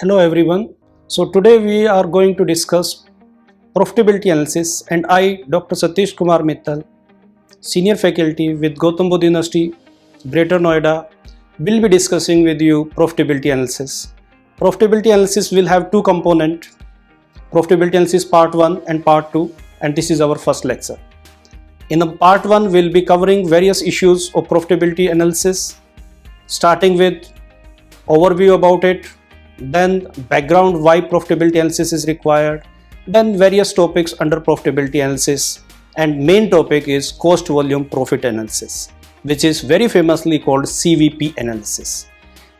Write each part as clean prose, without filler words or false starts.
Hello everyone. So today we are going to discuss profitability analysis, and I, Dr. Satish Kumar Mittal, senior faculty with Gautam Buddha University, Greater Noida, will be discussing with you profitability analysis. Profitability analysis will have two components, profitability analysis part 1 and part 2, and this is our first lecture. In the part 1 we will be covering various issues of profitability analysis, starting with overview about it, then background why profitability analysis is required, then various topics under profitability analysis, and main topic is cost volume profit analysis, which is very famously called CVP analysis.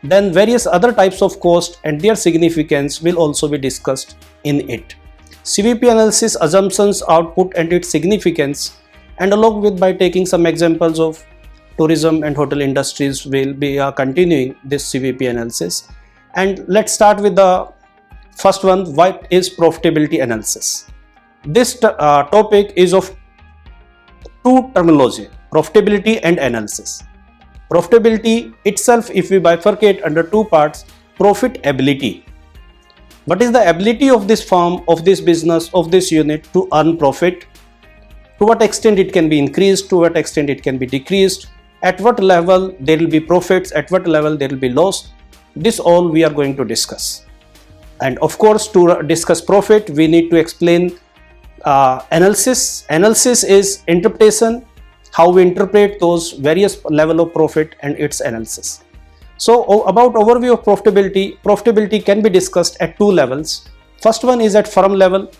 Then various other types of cost and their significance will also be discussed in it. CVP analysis assumptions, output and its significance, and along with by taking some examples of tourism and hotel industries will be continuing this CVP analysis. And let's start with the first one. What is profitability analysis? This topic is of two terminology, profitability and analysis. Profitability itself, if we bifurcate under two parts, profitability. What is the ability of this firm, of this business, of this unit to earn profit? To what extent it can be increased, to what extent it can be decreased, at what level there will be profits, at what level there will be loss. This all we are going to discuss. And of course, to discuss profit we need to explain analysis. Analysis is interpretation, how we interpret those various level of profit and its analysis. So about overview of profitability, profitability can be discussed at two levels. First one is at firm level.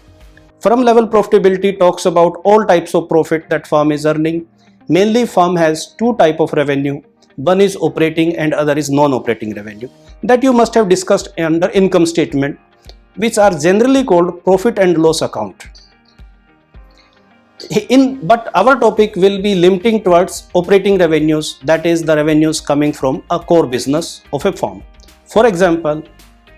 Firm level profitability talks about all types of profit that firm is earning. Mainly firm has two type of revenue. One is operating and other is non-operating revenue. That you must have discussed under income statement, which are generally called profit and loss account. But our topic will be limiting towards operating revenues, that is the revenues coming from a core business of a firm. For example,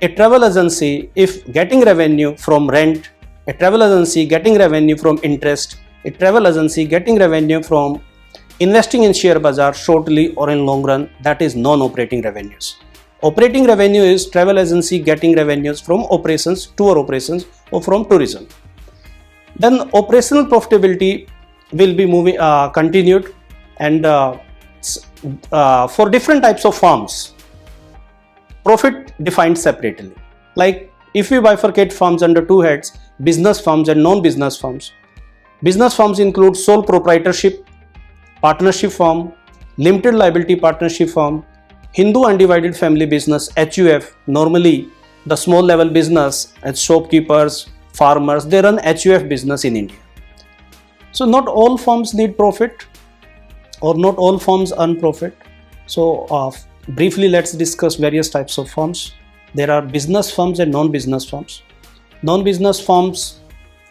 a travel agency, if getting revenue from rent, a travel agency getting revenue from interest, a travel agency getting revenue from investing in share bazaar shortly or in long run, that is non-operating revenues. Operating revenue is travel agency getting revenues from operations, tour operations, or from tourism. Then operational profitability will be continued, and for different types of firms, profit defined separately. Like if we bifurcate firms under two heads, business firms and non-business firms. Business firms include sole proprietorship, partnership firm, limited liability partnership firm, Hindu undivided family business HUF. Normally the small level business as shopkeepers, farmers, they run HUF business in India. So not all firms need profit, or not all firms earn profit. So briefly let's discuss various types of firms. There are business firms and non-business firms. Non-business firms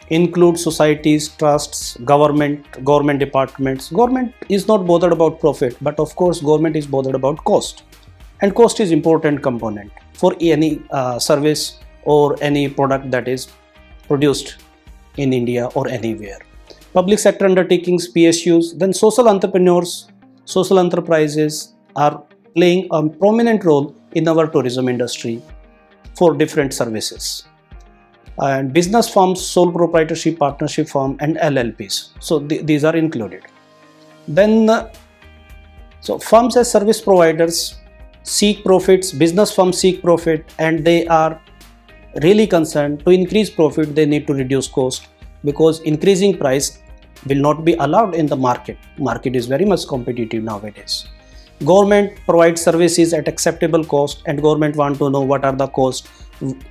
include societies, trusts, government departments. Government is not bothered about profit, but of course government is bothered about cost, and cost is important component for any service or any product that is produced in India or anywhere. Public sector undertakings, PSUs, then social entrepreneurs, social enterprises are playing a prominent role in our tourism industry for different services. And business firms, sole proprietorship, partnership firm, and LLPs. So these are included. Then, so firms as service providers seek profits. Business firms seek profit, and they are really concerned to increase profit. They need to reduce cost, because increasing price will not be allowed in the market. Market is very much competitive nowadays. Government provides services at acceptable cost, and government want to know what are the costs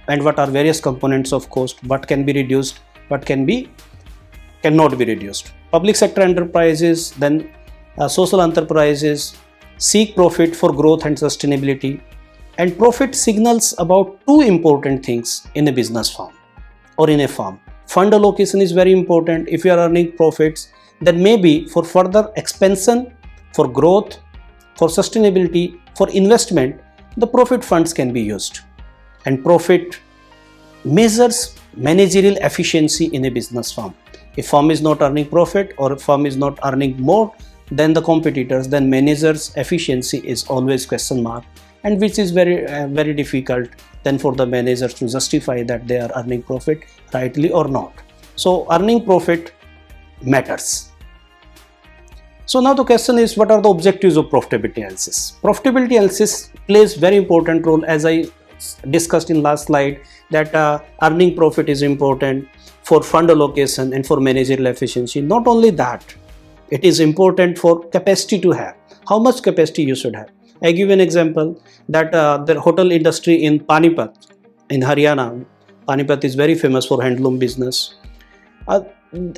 and what are various components of cost, what can be reduced, what cannot be reduced. Public sector enterprises, then social enterprises seek profit for growth and sustainability, and profit signals about two important things in a business firm or in a firm. Fund allocation is very important. If you are earning profits, then maybe for further expansion, for growth, for sustainability, for investment, the profit funds can be used. And profit measures managerial efficiency in a business firm. If firm is not earning profit, or if firm is not earning more than the competitors, then managers efficiency is always question mark, and which is very difficult then for the managers to justify that they are earning profit rightly or not. So earning profit matters. So now the question is, what are the objectives of profitability analysis? Profitability analysis plays very important role, as I discussed in last slide, that earning profit is important for fund allocation and for managerial efficiency. Not only that, it is important for capacity to have. How much capacity you should have. I give an example that the hotel industry in Panipat, in Haryana, Panipat is very famous for handloom business.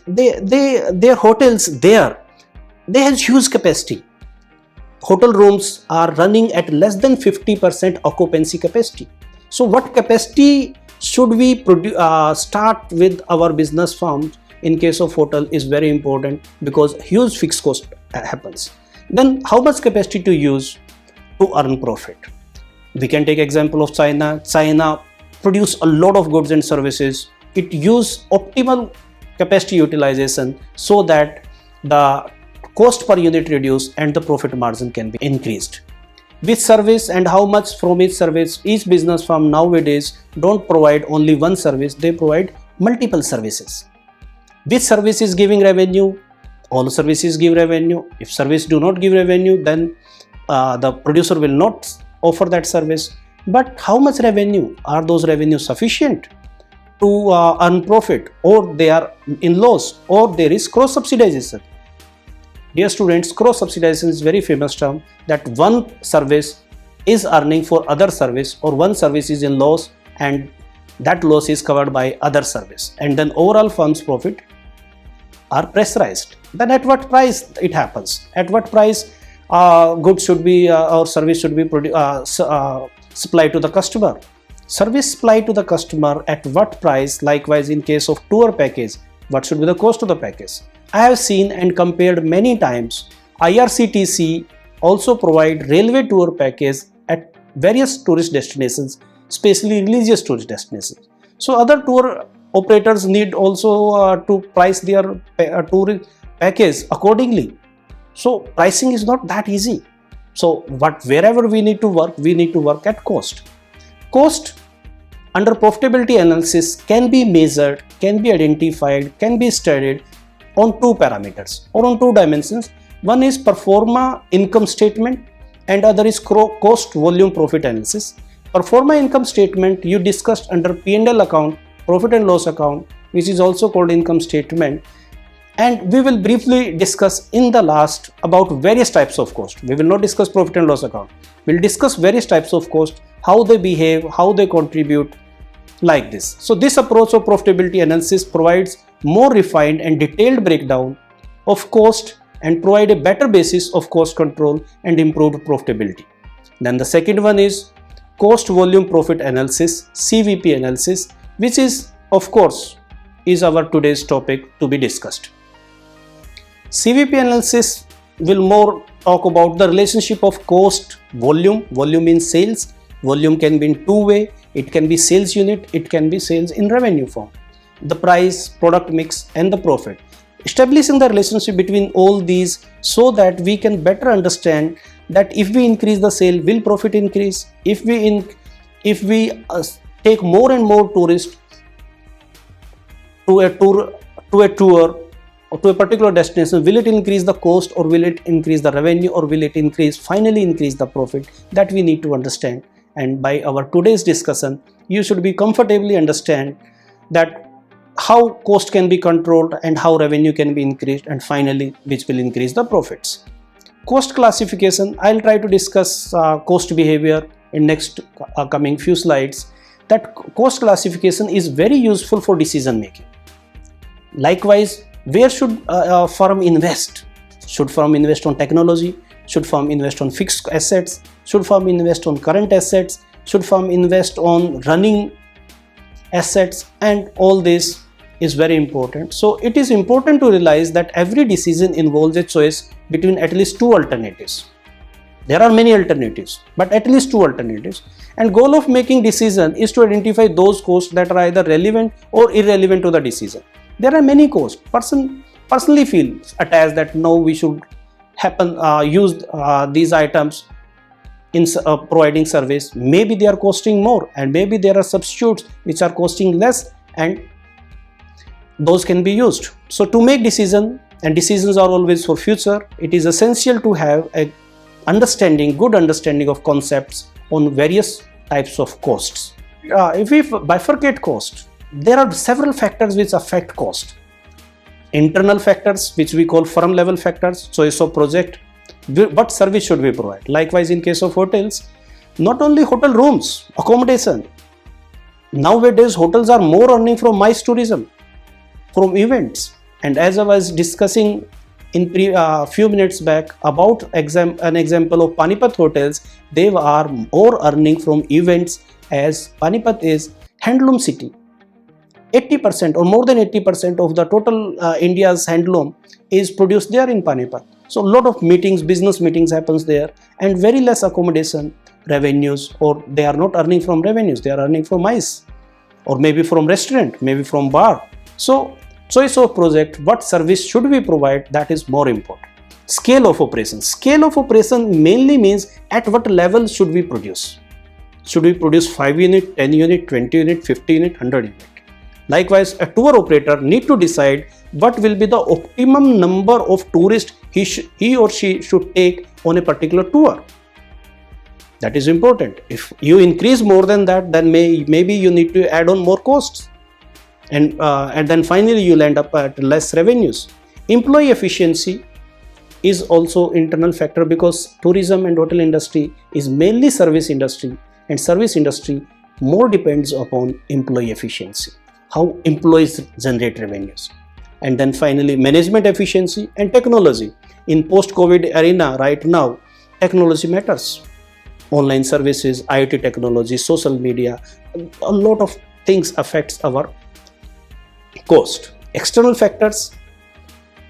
Their hotels there, they have huge capacity. Hotel rooms are running at less than 50% occupancy capacity. So what capacity should we start with our business firms in case of hotel is very important, because huge fixed cost happens. Then how much capacity to use to earn profit? We can take example of China. China produce a lot of goods and services. It use optimal capacity utilization so that the cost per unit reduced and the profit margin can be increased. Which service and how much from each service? Each business firm nowadays don't provide only one service, they provide multiple services. Which service is giving revenue? All services give revenue. If service do not give revenue, then the producer will not offer that service. But how much revenue? Are those revenues sufficient to earn profit, or they are in loss, or there is cross subsidization? Dear students, cross subsidization is very famous term, that one service is earning for other service, or one service is in loss and that loss is covered by other service, and then overall firm's profit are pressurized. Then at what price it happens? At what price goods should be or service should be supplied to the customer? Service supplied to the customer at what price? Likewise, in case of tour package, what should be the cost of the package? I have seen and compared many times. IRCTC also provide railway tour package at various tourist destinations, especially religious tourist destinations. So other tour operators need also to price their tour package accordingly. So pricing is not that easy. So wherever we need to work at cost. Cost under profitability analysis can be measured, can be identified, can be studied on two parameters or on two dimensions. One is pro forma income statement and other is cost volume profit analysis. Pro forma income statement you discussed under P&L account, profit and loss account, which is also called income statement, and we will briefly discuss in the last about various types of cost. We will not discuss profit and loss account. We will discuss various types of cost, how they behave, how they contribute, like this. So this approach of profitability analysis provides more refined and detailed breakdown of cost and provide a better basis of cost control and improved profitability. Then the second one is cost volume profit analysis, CVP analysis, which is of course is our today's topic to be discussed. CVP analysis will more talk about the relationship of cost volume. Volume means sales. Volume can be in two way. It can be sales unit, it can be sales in revenue form. The price, product mix and the profit. Establishing the relationship between all these so that we can better understand that if we increase the sale, will profit increase? If we take more and more tourists to a tour or to a particular destination, will it increase the cost or will it increase the revenue or will it finally increase the profit? That we need to understand. And by our today's discussion, you should be comfortably understand that how cost can be controlled and how revenue can be increased, and finally which will increase the profits. Cost classification, I'll try to discuss cost behavior in next coming few slides. That cost classification is very useful for decision making. Likewise, where should a firm invest? Should firm invest on technology? Should firm invest on fixed assets? Should firm invest on current assets? Should firm invest on running assets? And all this is very important. So it is important to realize that every decision involves a choice between at least two alternatives. There are many alternatives, but at least two alternatives. And goal of making decision is to identify those costs that are either relevant or irrelevant to the decision. There are many costs. Personally feel attached that no, we should use these items in providing service, maybe they are costing more, and maybe there are substitutes which are costing less, and those can be used. So to make decision, and decisions are always for future, it is essential to have a good understanding of concepts on various types of costs. If we bifurcate cost, there are several factors which affect cost. Internal factors, which we call firm level factors, choice of project, what service should we provide. Likewise, in case of hotels, not only hotel rooms, accommodation. Nowadays, hotels are more earning from MICE tourism, from events. And as I was discussing in few minutes back about an example of Panipat hotels, they are more earning from events, as Panipat is handloom city. 80% or more than 80% of the total India's handloom is produced there in Panipat. So a lot of meetings, business meetings happens there, and very less accommodation revenues, or they are not earning from revenues, they are earning from MICE, or maybe from restaurant, maybe from bar. So choice of project, what service should we provide, that is more important. Scale of operation. Scale of operation mainly means at what level should we produce. Should we produce 5 unit, 10 unit, 20 unit, 50 unit, 100 unit. Likewise, a tour operator need to decide what will be the optimum number of tourists he or she should take on a particular tour. That is important. If you increase more than that, then maybe you need to add on more costs. And then finally you'll end up at less revenues. Employee efficiency is also internal factor, because tourism and hotel industry is mainly service industry, and service industry more depends upon employee efficiency, how employees generate revenues. And then finally management efficiency and technology. In post-COVID arena right now, technology matters. Online services, IoT technology, social media, a lot of things affects our cost. External factors.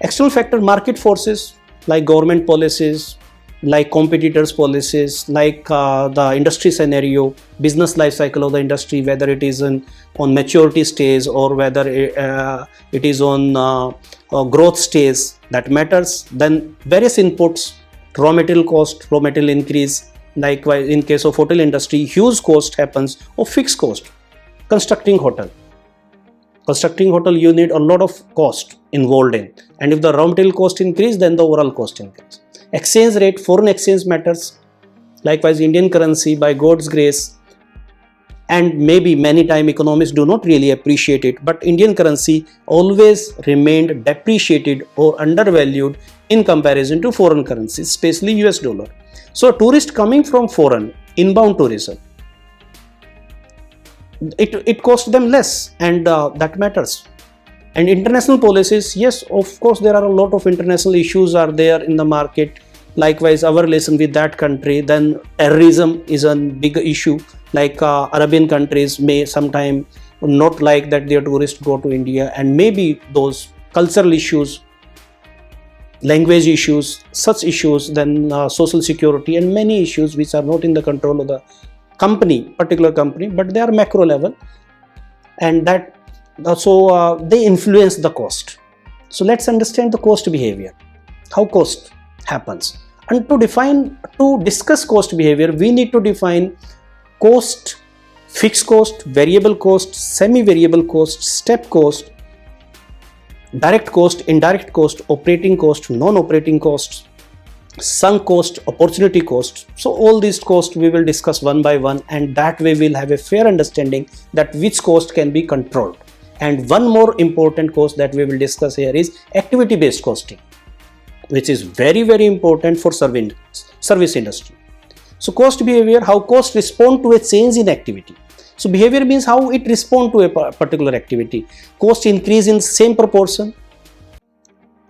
External factor, market forces like government policies, like competitors policies, like the industry scenario, business life cycle of the industry, whether it is on maturity stage or whether it is on growth stage, that matters. Then various inputs, raw material cost, raw material increase. Likewise, in case of hotel industry, huge cost happens of fixed cost. Constructing hotel, you need a lot of cost involved in, and if the raw material cost increase, then the overall cost increase. Exchange rate, foreign exchange matters. Likewise, Indian currency, by God's grace, and maybe many times economists do not really appreciate it, but Indian currency always remained depreciated or undervalued in comparison to foreign currencies, especially US dollar. So tourists coming from foreign, inbound tourism, it costs them less, and that matters. And international policies, yes, of course there are a lot of international issues are there in the market. Likewise, our relation with that country. Then terrorism is a big issue, like Arabian countries may sometime not like that their tourists go to India, and maybe those cultural issues, language issues, such issues, then social security and many issues which are not in the control of the particular company, but they are macro level, and that so they influence the cost. So let's understand the cost behavior, how cost happens. And to discuss cost behavior, we need to define cost, fixed cost, variable cost, semi-variable cost, step cost, direct cost, indirect cost, operating cost, non-operating costs, sunk cost, opportunity cost. So all these costs we will discuss one by one, and that way we'll have a fair understanding that which cost can be controlled. And one more important cost that we will discuss here is activity based costing, which is very, very important for service industry. So cost behavior, how cost respond to a change in activity. So behavior means how it respond to a particular activity. Cost increase in same proportion.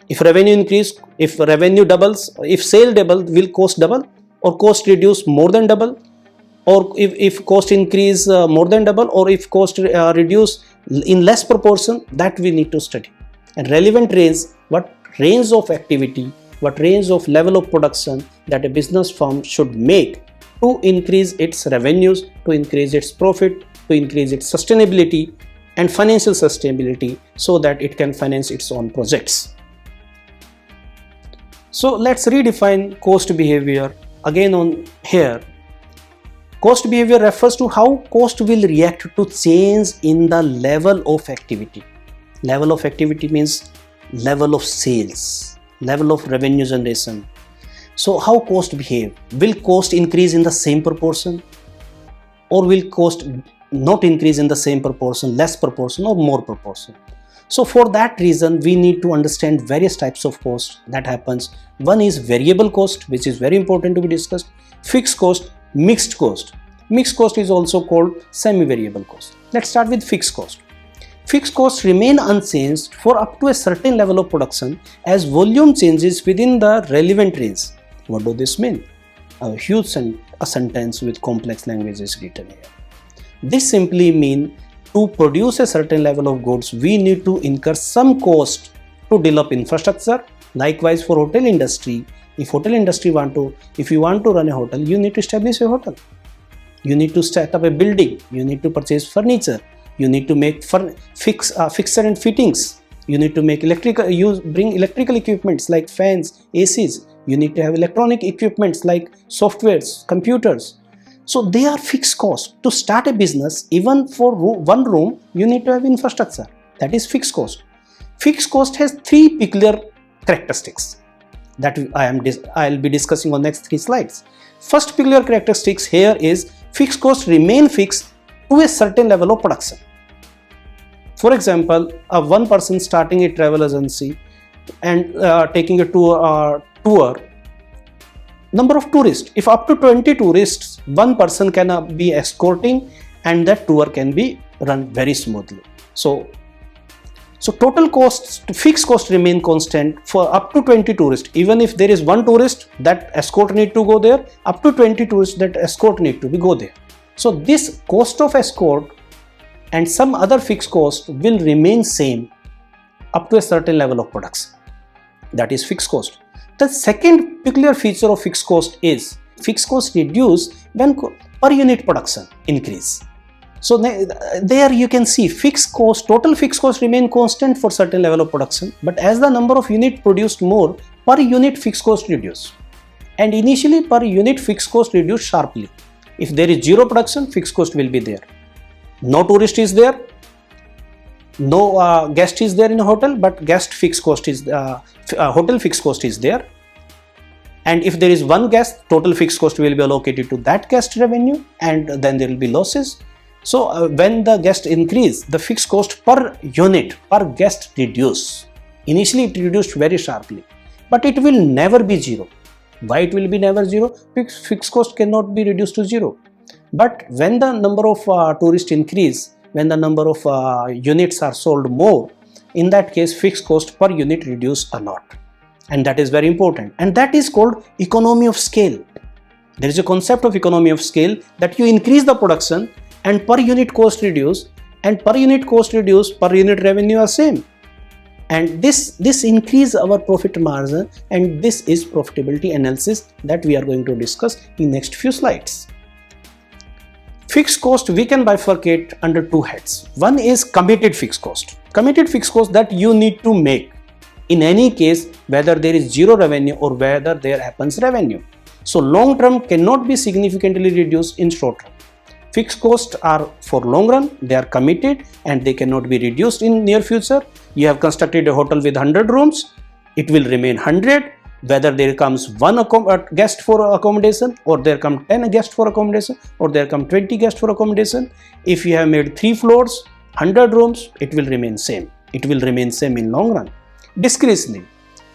If revenue increase, if revenue doubles, if sale double, will cost double, or cost reduce more than double, or if cost increase more than double, or if cost reduce in less proportion, that we need to study. And relevant range, what range of activity, what range of level of production that a business firm should make to increase its revenues, to increase its profit, to increase its sustainability and financial sustainability, so that it can finance its own projects. So let's redefine cost behavior again on here. Cost behavior refers to how cost will react to change in the level of activity. Level of activity means level of sales, level of revenue generation. So how cost behave? Will cost increase in the same proportion, or will cost not increase in the same proportion, less proportion or more proportion? So for that reason, we need to understand various types of cost that happens. One is variable cost, which is very important to be discussed. Fixed cost, mixed cost. Mixed cost is also called semi-variable cost. Let's start with fixed cost. Fixed costs remain unchanged for up to a certain level of production as volume changes within the relevant range. What does this mean? A huge sentence with complex language is written here. This simply means to produce a certain level of goods, we need to incur some cost to develop infrastructure. Likewise, for hotel industry, if you want to run a hotel, you need to establish a hotel. You need to set up a building. You need to purchase furniture. You need to make fixture and fittings. You need to make bring electrical equipments like fans, ACs. You need to have electronic equipments like softwares, computers. So they are fixed costs. To start a business, even for one room, you need to have infrastructure. That is fixed cost. Fixed cost has three peculiar characteristics that I'll be discussing on next 3 slides. First peculiar characteristics here is fixed costs remain fixed to a certain level of production. For example, one person starting a travel agency and taking a tour, number of tourists, if up to 20 tourists, one person can be escorting and that tour can be run very smoothly. So total costs, fixed costs remain constant for up to 20 tourists. Even if there is one tourist, that escort need to go there. Up to 20 tourists, that escort need to go there. So this cost of escort and some other fixed cost will remain same up to a certain level of production. That is fixed cost. The second peculiar feature of fixed cost is fixed cost reduce when per unit production increase. So there you can see total fixed cost remain constant for certain level of production, but as the number of unit produced more, per unit fixed cost reduce. And initially per unit fixed cost reduce sharply. If there is zero production, fixed cost will be there. No tourist is there, no guest is there in a hotel, but guest fixed cost is hotel fixed cost is there. And if there is one guest, total fixed cost will be allocated to that guest revenue, and then there will be losses. So when the guest increase, the fixed cost per unit, per guest reduce. Initially it reduced very sharply, but it will never be zero. Why it will be never zero? Fixed cost cannot be reduced to zero. But when the number of tourists increase, when the number of units are sold more, in that case fixed cost per unit reduce a lot. And that is very important. And that is called economy of scale. There is a concept of economy of scale that you increase the production and per unit cost reduce, and per unit cost reduce, per unit revenue are same. And this increase our profit margin, and this is profitability analysis that we are going to discuss in next few slides. Fixed cost we can bifurcate under 2 heads. One is committed fixed cost. Committed fixed cost that you need to make in any case, whether there is zero revenue or whether there happens revenue. So long term cannot be significantly reduced in short run. Fixed costs are for long run, they are committed and they cannot be reduced in near future. You have constructed a hotel with 100 rooms, it will remain 100. Whether there comes one guest for accommodation, or there come 10 guests for accommodation, or there come 20 guests for accommodation. If you have made 3 floors, 100 rooms, it will remain same. It will remain same in long run. Discretionary,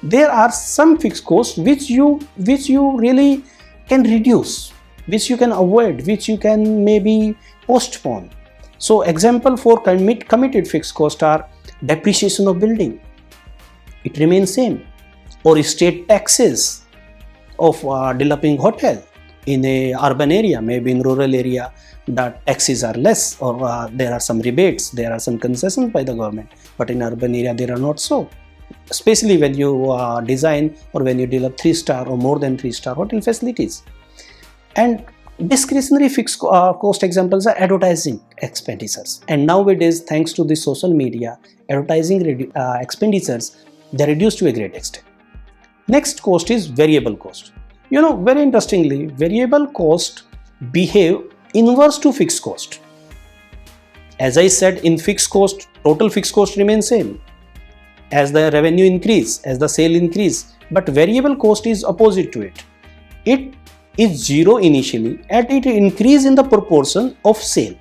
there are some fixed costs which you really can reduce, which you can avoid, which you can maybe postpone. So example for committed fixed cost are depreciation of building, it remains same, or state taxes of developing hotel in a urban area. Maybe in rural area the taxes are less, or there are some rebates, there are some concessions by the government, but in urban area there are not so. Especially when you design or when you develop 3-star or more than 3-star hotel facilities. And discretionary fixed cost examples are advertising expenditures. And nowadays, thanks to the social media, advertising expenditures, they are reduced to a great extent. Next cost is variable cost. Very interestingly, variable cost behave inverse to fixed cost. As I said, in fixed cost, total fixed cost remains same as the revenue increase, as the sale increase, but variable cost is opposite to it. It is zero initially and it increase in the proportion of sale.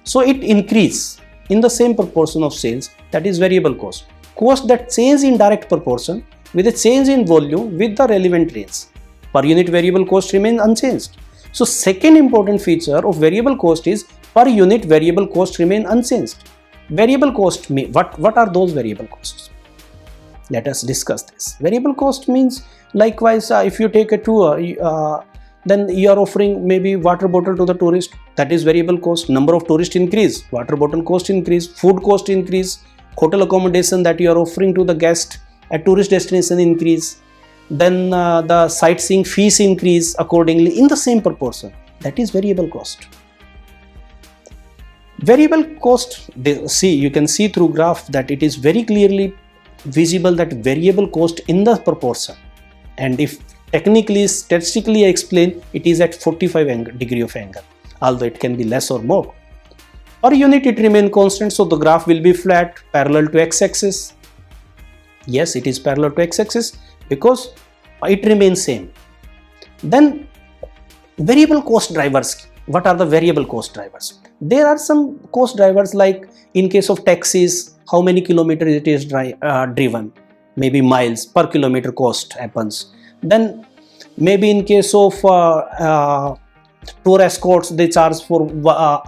So it increase in the same proportion of sales, that is variable cost. Cost that change in direct proportion with a change in volume with the relevant range. Per unit variable cost remains unchanged. So second important feature of variable cost is per unit variable cost remain unchanged. Variable cost, what are those variable costs? Let us discuss this. Variable cost means, likewise, if you take a tour, then you are offering maybe water bottle to the tourist, that is variable cost. Number of tourists increase, water bottle cost increase, food cost increase, hotel accommodation that you are offering to the guest at tourist destination increase, then the sightseeing fees increase accordingly in the same proportion, that is variable cost. Variable cost, see, you can see through graph that it is very clearly visible that variable cost in the proportion, and if technically statistically I explain, it is at 45 degree of angle, although it can be less or more. Per unit it remain constant, so the graph will be flat parallel to x-axis. Yes, it is parallel to x-axis because it remains same. Then variable cost drivers. What are the variable cost drivers? There are some cost drivers, like in case of taxis, how many kilometers it is driven, maybe miles per kilometer cost happens. Then maybe in case of tour escorts, they charge for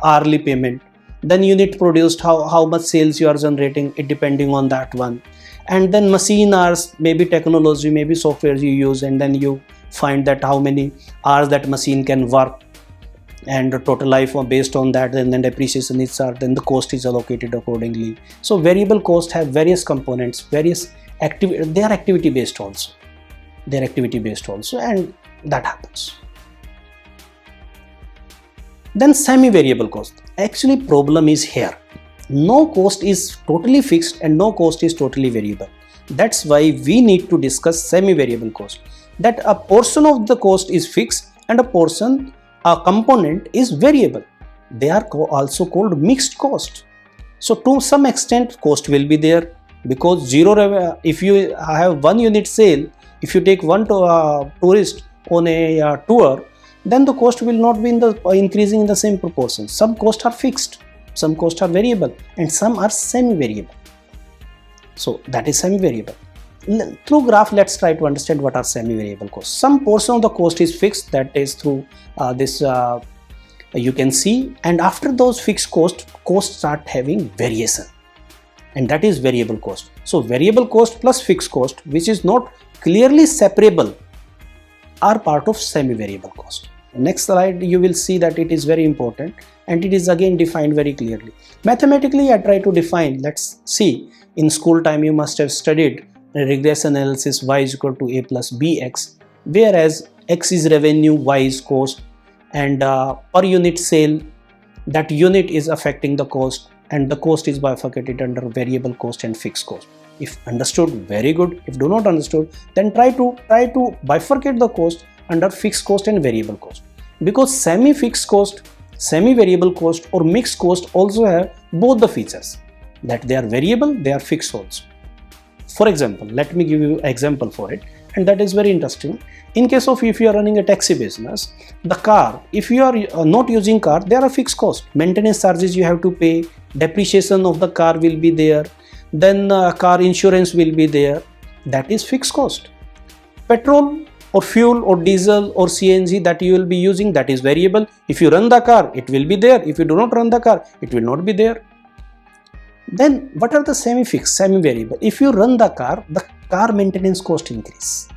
hourly payment. Then unit produced, how much sales you are generating, it depending on that one. And then machine hours, maybe technology, maybe software you use, and then you find that how many hours that machine can work, and the total life based on that, and then depreciation is charged, then the cost is allocated accordingly. So variable cost have various components, various activity, they are activity based also, and that happens. Then semi-variable cost. Actually problem is here, no cost is totally fixed and no cost is totally variable. That's why we need to discuss semi-variable cost, that a portion of the cost is fixed and a component is variable. They are also called mixed cost. So to some extent cost will be there, because if you have one unit sale, if you take one tourist on a tour, then the cost will not be increasing in the same proportion. Some costs are fixed, some costs are variable, and some are semi-variable. So that is semi-variable. Through graph, let's try to understand what are semi-variable costs. Some portion of the cost is fixed, that is through this you can see, and after those fixed costs start having variation, and that is variable cost. So variable cost plus fixed cost, which is not clearly separable, are part of semi-variable cost. Next slide, you will see that it is very important, and it is again defined very clearly. Mathematically, I try to define. Let's see, in school time you must have studied regression analysis, y is equal to a plus bx, whereas x is revenue, y is cost, and per unit sale, that unit is affecting the cost, and the cost is bifurcated under variable cost and fixed cost. If understood, very good. If do not understood, then try to bifurcate the cost under fixed cost and variable cost, because semi-fixed cost, semi-variable cost or mixed cost also have both the features, that they are variable, they are fixed also. For example, let me give you an example for it, and that is very interesting. In case of if you are running a taxi business, the car, if you are not using car, there are fixed costs. Maintenance charges you have to pay, depreciation of the car will be there, then car insurance will be there, that is fixed cost. Petrol or fuel or diesel or CNG that you will be using, that is variable. If you run the car, it will be there. If you do not run the car, it will not be there. Then what are the semi-fixed, semi-variable? If you run the car maintenance cost increase.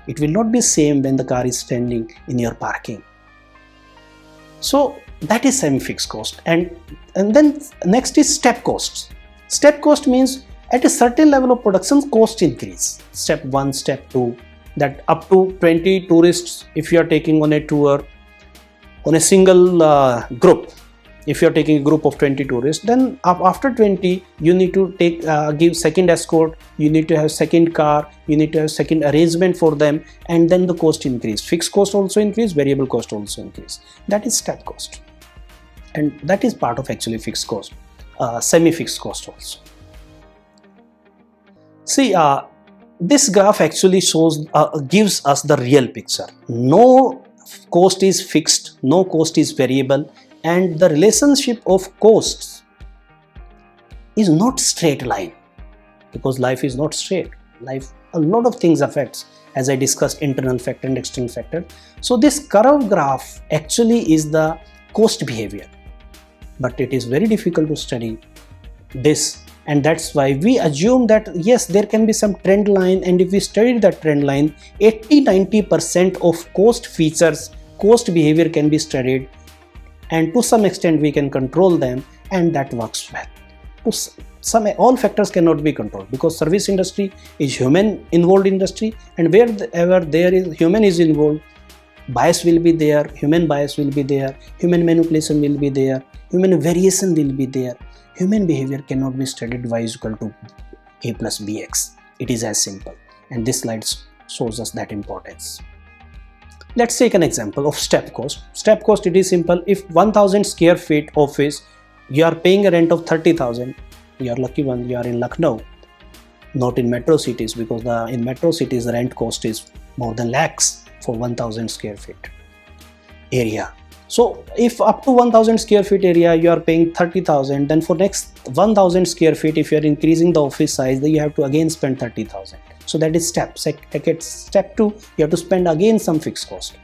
It will not be same when the car is standing in your parking. So that is semi-fixed cost. And then next is step costs. Step cost means at a certain level of production cost increase. Step 1, step 2, that up to 20 tourists if you are taking on a tour on a single group. If you are taking a group of 20 tourists, then after 20 you need to give second escort, you need to have second car, you need to have second arrangement for them, and then the cost increase. Fixed cost also increase, variable cost also increase. That is step cost. and that is part of actually fixed cost, semi-fixed cost also. See, this graph actually shows, gives us the real picture. No cost is fixed, no cost is variable, and the relationship of costs is not straight line, because life is not straight. Life, a lot of things affects, as I discussed, internal factor and external factor. So this curve graph actually is the cost behavior, but it is very difficult to study this, and that's why we assume that yes, there can be some trend line, and if we study that trend line, 80-90% of cost features, cost behavior can be studied, and to some extent we can control them, and that works well. All factors cannot be controlled, because service industry is human involved industry, and wherever there is human is involved, bias will be there, human bias will be there, human manipulation will be there, human variation will be there. Human behavior cannot be studied y is equal to a plus bx. It is as simple, and this slide shows us that importance. Let's take an example of step cost. Step cost, it is simple. If 1000 square feet office, you are paying a rent of 30,000. You are lucky one, you are in Lucknow, not in metro cities, because in metro cities the rent cost is more than lakhs for 1000 square feet area. So if up to 1000 square feet area you are paying 30,000, then for next 1000 square feet, if you are increasing the office size, then you have to again spend 30,000. So that is step. Step 2, you have to spend again some fixed cost.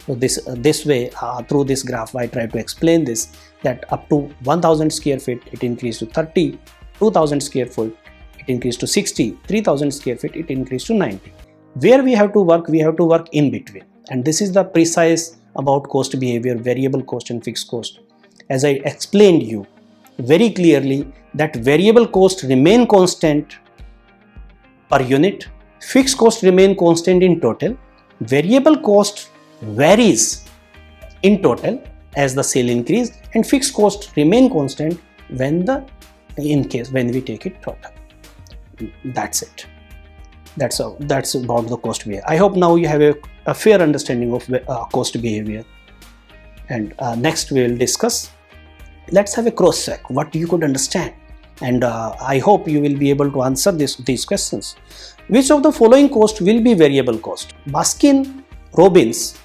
So this way, through this graph, I try to explain this, that up to 1000 square feet it increased to 30, 2000 square feet it increased to 60, 3000 square feet it increased to 90. Where we have to work in between, and this is the precise about cost behavior, variable cost and fixed cost. As I explained you very clearly, that variable cost remain constant per unit, fixed cost remain constant in total, variable cost varies in total as the sale increase, and fixed cost remain constant when we take it total. That's it. That's about the cost behavior. I hope now you have a fair understanding of cost behavior, and next we will discuss. Let's have a cross check what you could understand, and I hope you will be able to answer these questions. Which of the following cost will be variable cost? Baskin Robbins,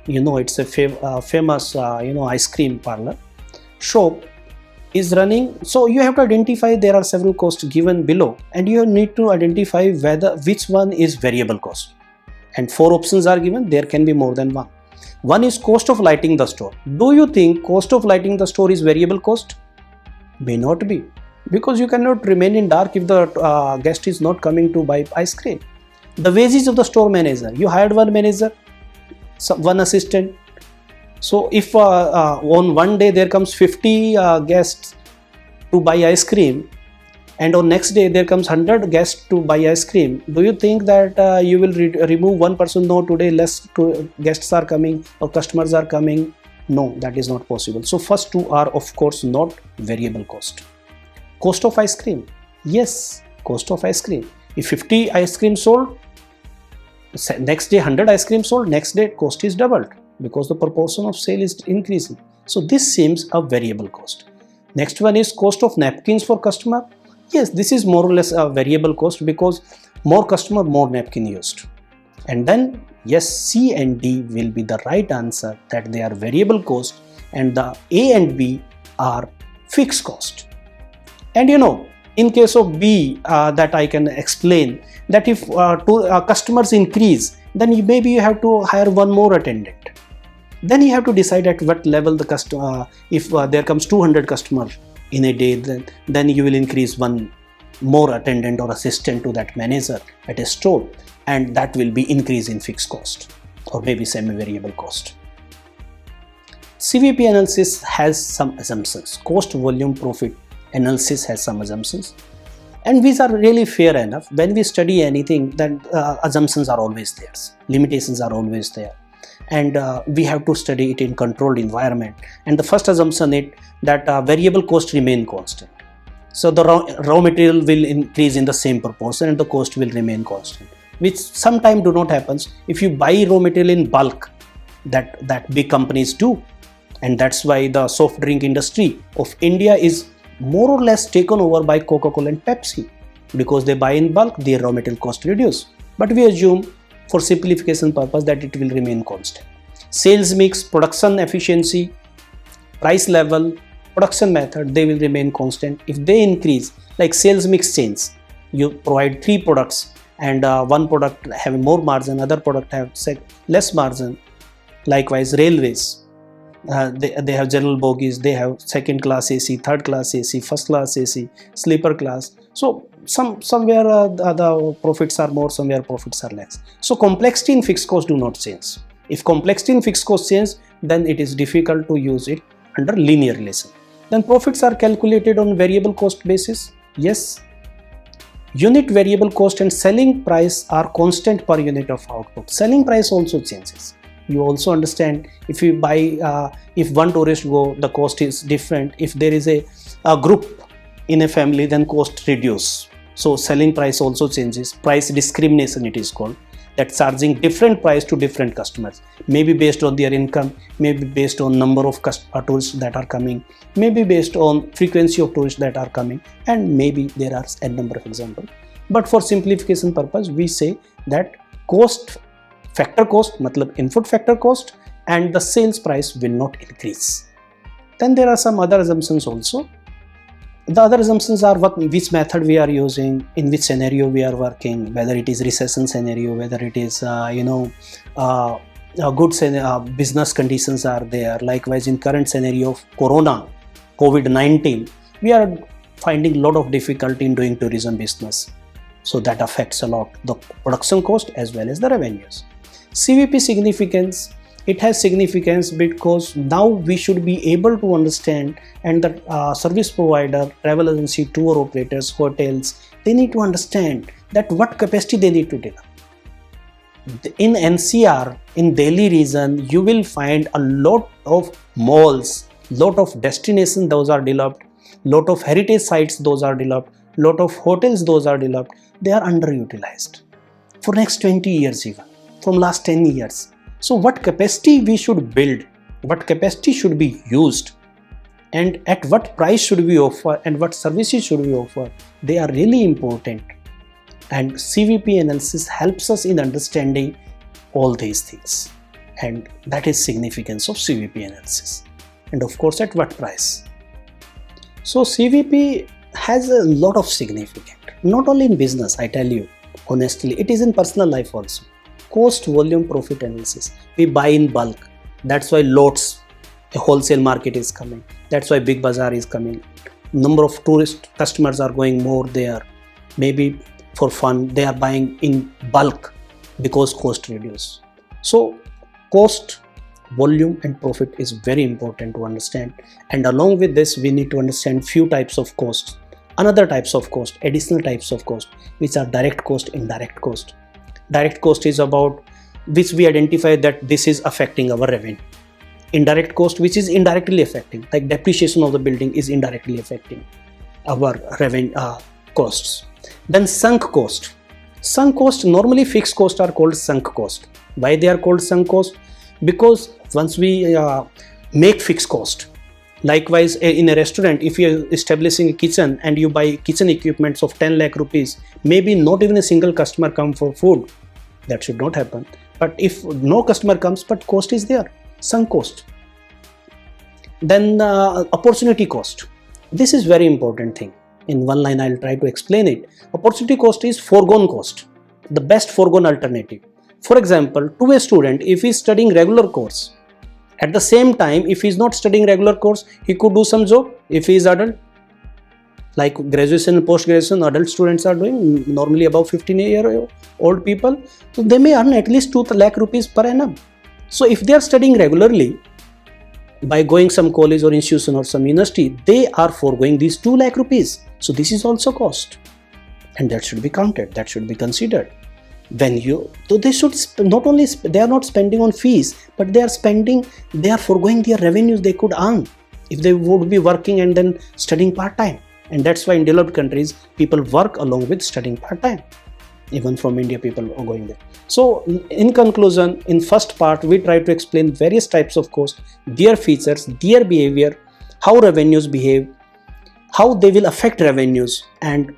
it's a famous ice cream parlor shop is running. So you have to identify, there are several costs given below, and you need to identify which one is variable cost, and 4 options are given. There can be more than one. One is cost of lighting the store. Do you think cost of lighting the store is variable cost? May not be, because you cannot remain in dark if the guest is not coming to buy ice cream. The wages of the store manager, you hired one manager, one assistant. So if on one day there comes 50 guests to buy ice cream, and on next day there comes 100 guests to buy ice cream, do you think that you will remove one person? No, today less guests are coming or customers are coming. No, that is not possible. So first two are of course not variable cost. Cost of ice cream, yes, cost of ice cream. If 50 ice cream sold, next day 100 ice cream sold, next day cost is doubled, because the proportion of sale is increasing. So this seems a variable cost. Next one is cost of napkins for customer. Yes, this is more or less a variable cost, because more customer, more napkin used. And then yes, C and D will be the right answer, that they are variable cost, and the A and B are fixed cost. And in case of B, that I can explain, that if customers increase, then maybe you have to hire one more attendant. Then you have to decide at what level the customer, if there comes 200 customers in a day, then you will increase one more attendant or assistant to that manager at a store, and that will be increase in fixed cost or maybe semi-variable cost. CVP analysis has some assumptions. Cost, volume, profit analysis has some assumptions, and these are really fair enough. When we study anything, then assumptions are always there, limitations are always there, and we have to study it in controlled environment. And the first assumption is that variable cost remain constant. So the raw material will increase in the same proportion and the cost will remain constant, which sometimes do not happen. If you buy raw material in bulk, that big companies do, And that's why the soft drink industry of India is more or less taken over by Coca-Cola and Pepsi, because they buy in bulk, their raw material cost reduce. But we assume for simplification purpose that it will remain constant. Sales mix, production efficiency, price level, production method, they will remain constant. If they increase, like sales mix change, you provide 3 products and one product have more margin, other product have less margin. Likewise, railways, they have general bogies, they have second class AC, third class AC, first class AC, sleeper class. So somewhere the profits are more, somewhere profits are less. So complexity in fixed cost do not change. If complexity in fixed cost change, then it is difficult to use it under linear relation. Then profits are calculated on variable cost basis. Yes, unit variable cost and selling price are constant per unit of output. Selling price also changes. You also understand, if you buy, if one tourist go, the cost is different. If there is a group in a family, then cost reduce. So selling price also changes. Price discrimination it is called, that charging different price to different customers, maybe based on their income, maybe based on number of tourists that are coming, maybe based on frequency of tourists that are coming, and maybe there are a number of examples. But for simplification purpose, we say that cost, factor cost, matlab input factor cost, and the sales price will not increase. Then there are some other assumptions also. The other assumptions are which method we are using, in which scenario we are working, whether it is recession scenario, whether it is a good business conditions are there. Likewise, in current scenario of COVID-19, we are finding a lot of difficulty in doing tourism business. So that affects a lot the production cost as well as the revenues. CVP significance, it has significance because now we should be able to understand, and the service provider, travel agency, tour operators, hotels, they need to understand that what capacity they need to develop. In NCR, in Delhi region, you will find a lot of malls, lot of destinations, those are developed, lot of heritage sites, those are developed, lot of hotels, those are developed. They are underutilized for next 20 years, even from last 10 years. So what capacity we should build, what capacity should be used, and at what price should we offer, and what services should we offer, they are really important. And CVP analysis helps us in understanding all these things, and that is significance of CVP analysis. And of course, at what price. So CVP has a lot of significance, not only in business, I tell you honestly, it is in personal life also. Cost, volume, profit analysis. We buy in bulk. That's why lots, a wholesale market is coming. That's why big bazaar is coming. Number of tourist customers are going more there. Maybe for fun, they are buying in bulk because cost reduce. So cost, volume and profit is very important to understand. And along with this, we need to understand few types of costs, another types of cost, additional types of cost, which are direct cost, indirect cost. Direct cost is about which we identify that this is affecting our revenue. Indirect cost, which is indirectly affecting, like depreciation of the building is indirectly affecting our revenue costs. Then sunk cost. Sunk cost, normally fixed costs are called sunk cost. Why they are called sunk cost? Because once we make fixed cost, likewise in a restaurant, if you are establishing a kitchen and you buy kitchen equipments of 10 lakh rupees, maybe not even a single customer come for food. That should not happen. But if no customer comes, but cost is there, sunk cost. Then opportunity cost. This is very important thing. In one line, I'll try to explain it. Opportunity cost is foregone cost, the best foregone alternative. For example, to a student, if he is studying regular course, at the same time, if he is not studying regular course, he could do some job if he is adult. Like graduation and post-graduation, adult students are doing, normally above 15-year-old people. So they may earn at least 2 lakh rupees per annum. So if they are studying regularly, by going some college or institution or some university, they are foregoing these 2 lakh rupees. So this is also cost. And that should be counted, that should be considered. So they should not only, they are not spending on fees, but they are foregoing their revenues they could earn if they would be working and then studying part-time. And that's why in developed countries, people work along with studying part-time. Even from India, people are going there. So in conclusion, in first part, we try to explain various types of cost, their features, their behavior, how revenues behave, how they will affect revenues, and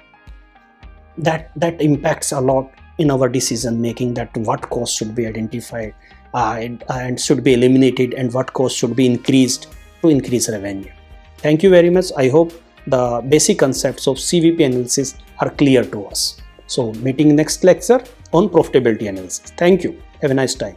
that impacts a lot in our decision making, that what cost should be identified and should be eliminated, and what cost should be increased to increase revenue. Thank you very much. I hope the basic concepts of CVP analysis are clear to us. So meeting next lecture on profitability analysis. Thank you. Have a nice time.